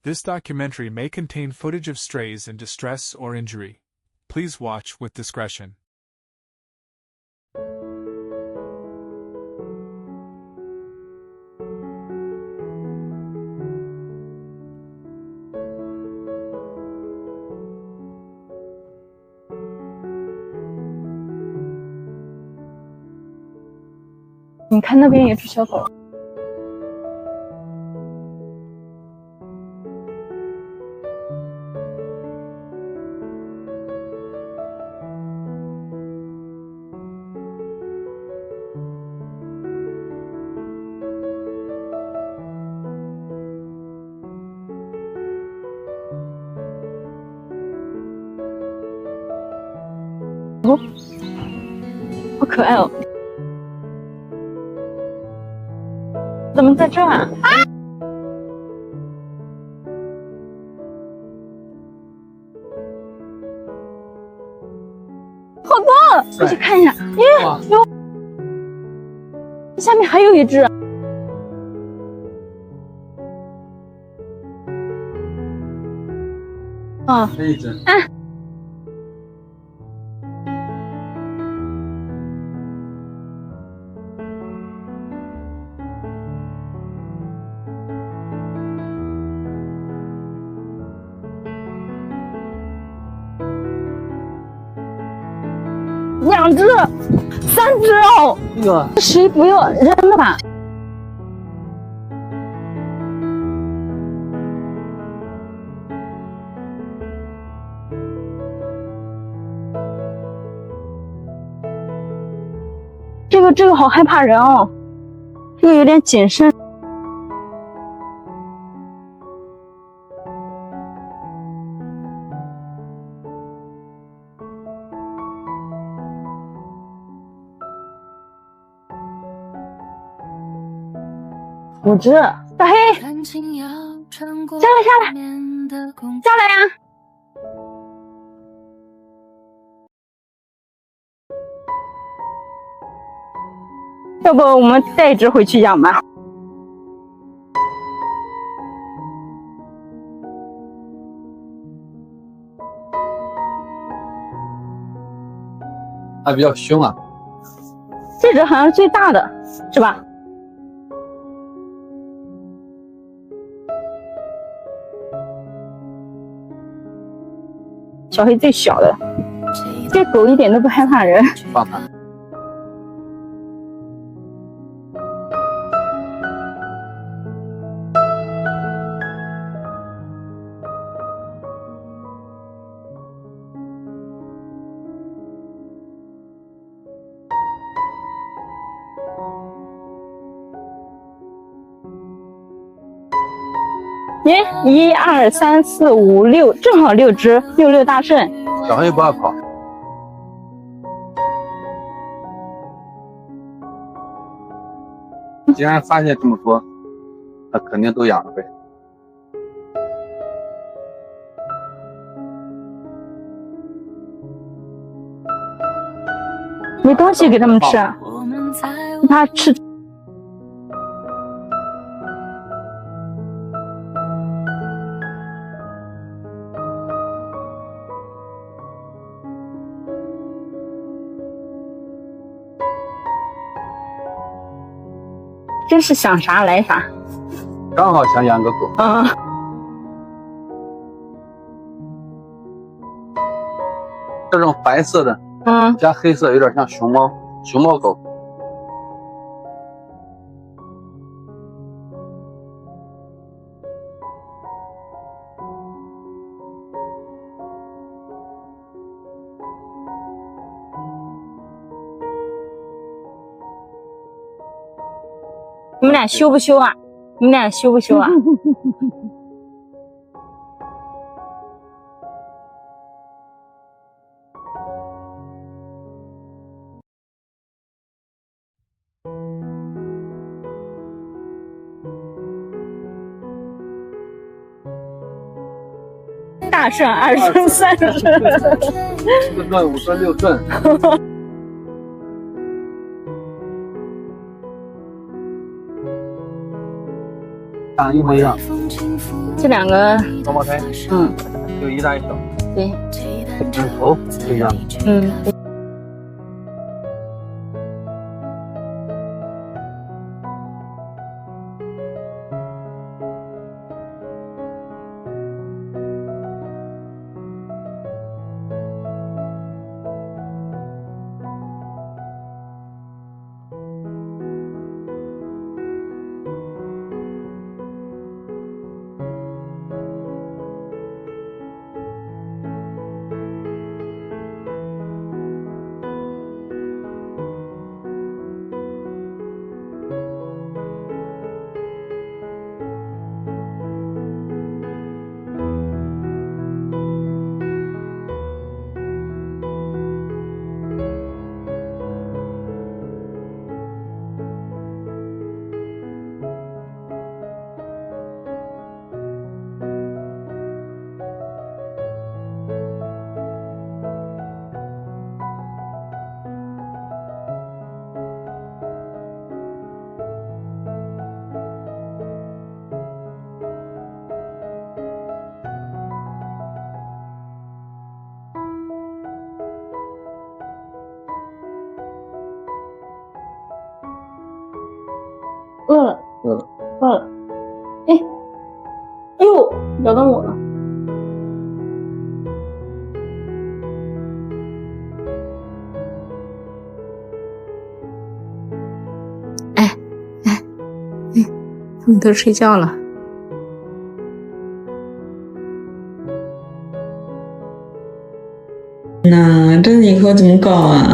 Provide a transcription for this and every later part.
This documentary may contain footage of strays in distress or injury. Please watch with discretion. 你看那边有只小狗。哦，好可爱哦！怎么在这儿啊？好多，过去看一下。耶，哟，下面还有一只。啊，这一只。哎。 2只、3只哦！哟，谁不要扔了吧？这个好害怕人哦，这个有点谨慎。 5只，大黑，下来，下来呀！要不我们带一只回去养吧？它比较凶啊。这只好像是最大的，是吧？ 小黑最小的，这狗一点都不害怕人。放它。耶，1、2、3、4、5、6，正好6只，66大顺。小黑不爱跑。既然发现这么多，那肯定都养了呗。没东西给他们吃，怕吃。 真是想啥来啥，刚好想养个狗。嗯。这种白色的，加黑色，有点像熊猫狗。你们俩羞不羞啊？你们俩羞不羞啊？大顺、2顺、3顺，4顺、5顺、6顺。长一模一样。这这两个，双胞胎，就一大一小。对，头不一样。对。饿了，饿了。哎呦，咬到我了。他们都睡觉了。那这以后怎么搞啊？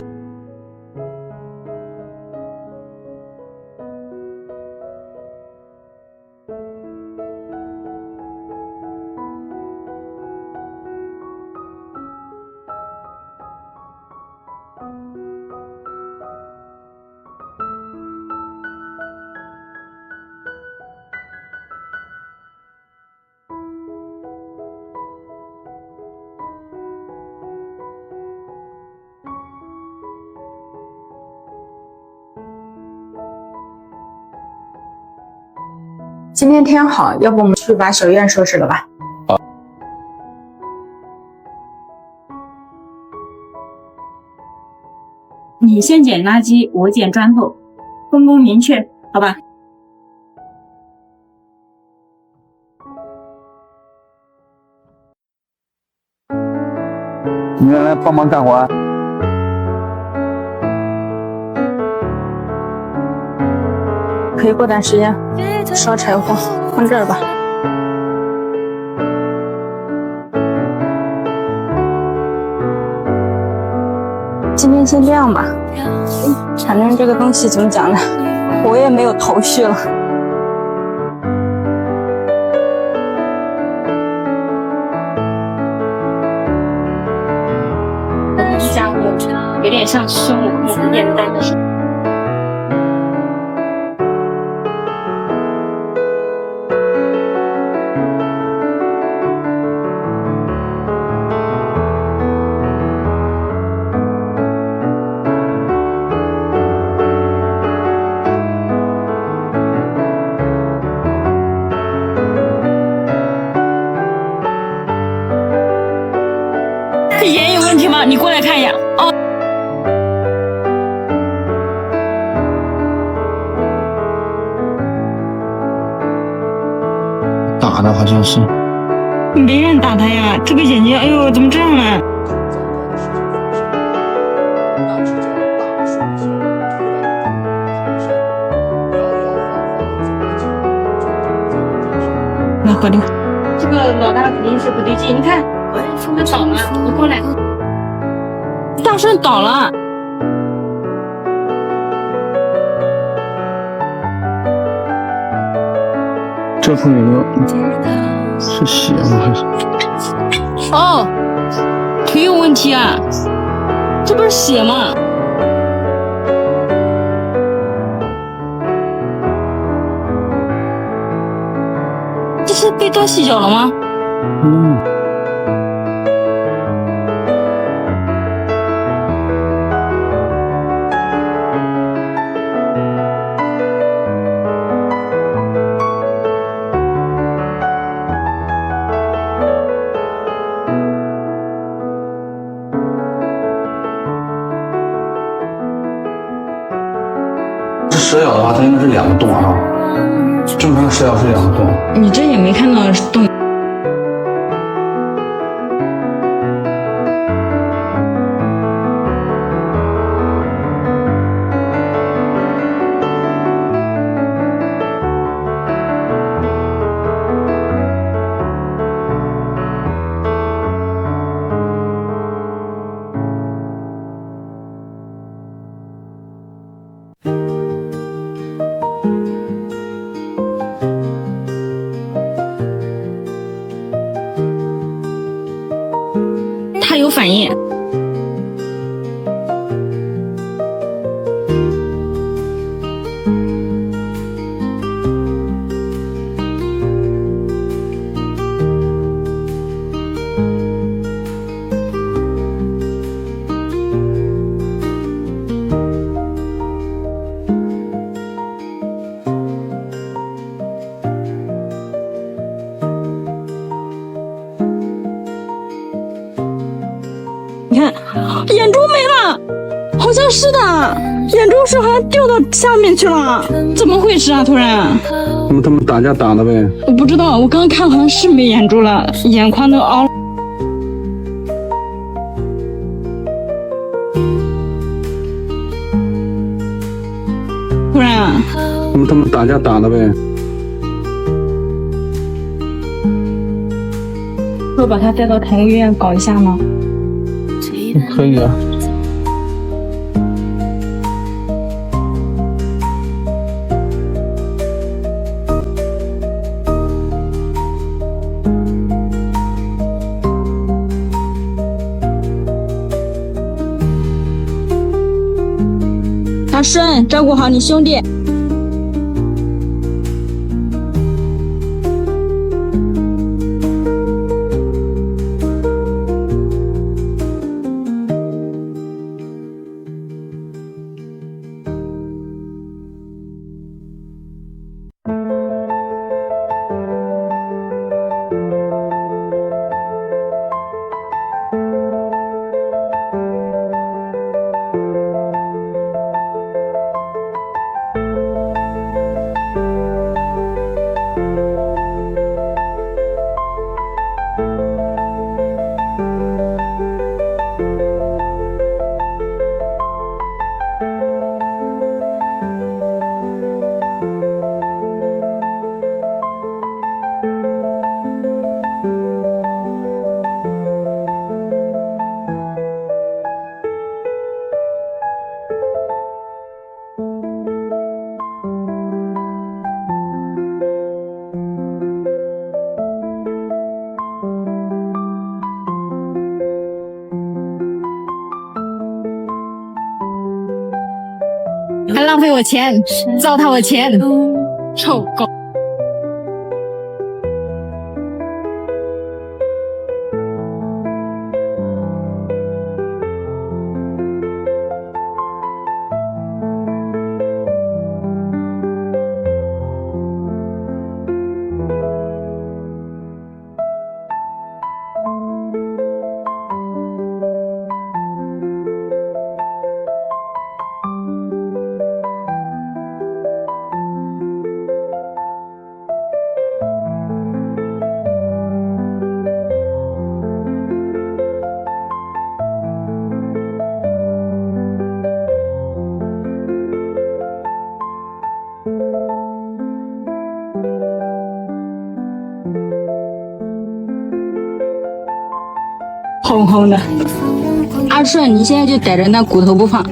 今天天好，要不我们去把小院收拾了吧？好。你先捡垃圾，我捡砖头，分工明确，好吧？你们来帮忙干活啊。可以过段时间烧柴火，放这儿吧。今天先这样吧。反正这个东西怎么讲呢，我也没有头绪了。家伙有点像孙悟空炼丹的时候。盐有问题吗？你过来看一眼。哦。打的好像是。没人打他呀，这个眼睛，哎呦，怎么这样了？来，回流。这个老大肯定是不对劲，你看。他倒了，你过来。大圣倒了。这会有是血吗？还是？哦，腿有问题啊！这不是血吗？这是被刀洗脚了吗？是2个洞啊，正常食疗是2个洞。你这也没看到洞。他有反应。你看，眼珠没了，好像是的，眼珠是好像掉到下面去了，怎么回事啊？突然，他们打架打的呗？我不知道，我刚看好像是没眼珠了，眼眶都凹了。突然，他们打架打的呗？说把他带到宠物医院搞一下吗？可以啊。阿顺，照顾好你兄弟。还浪费我钱，糟蹋我钱，臭狗！红红的。阿顺，你现在就逮着那骨头不放。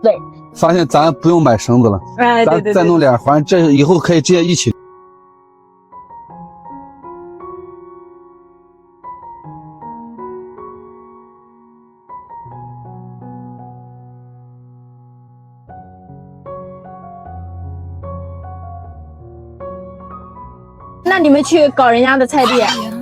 对，发现咱不用买绳子了，哎，对对对，咱再弄点环，这以后可以直接一起。那你们去搞人家的菜地？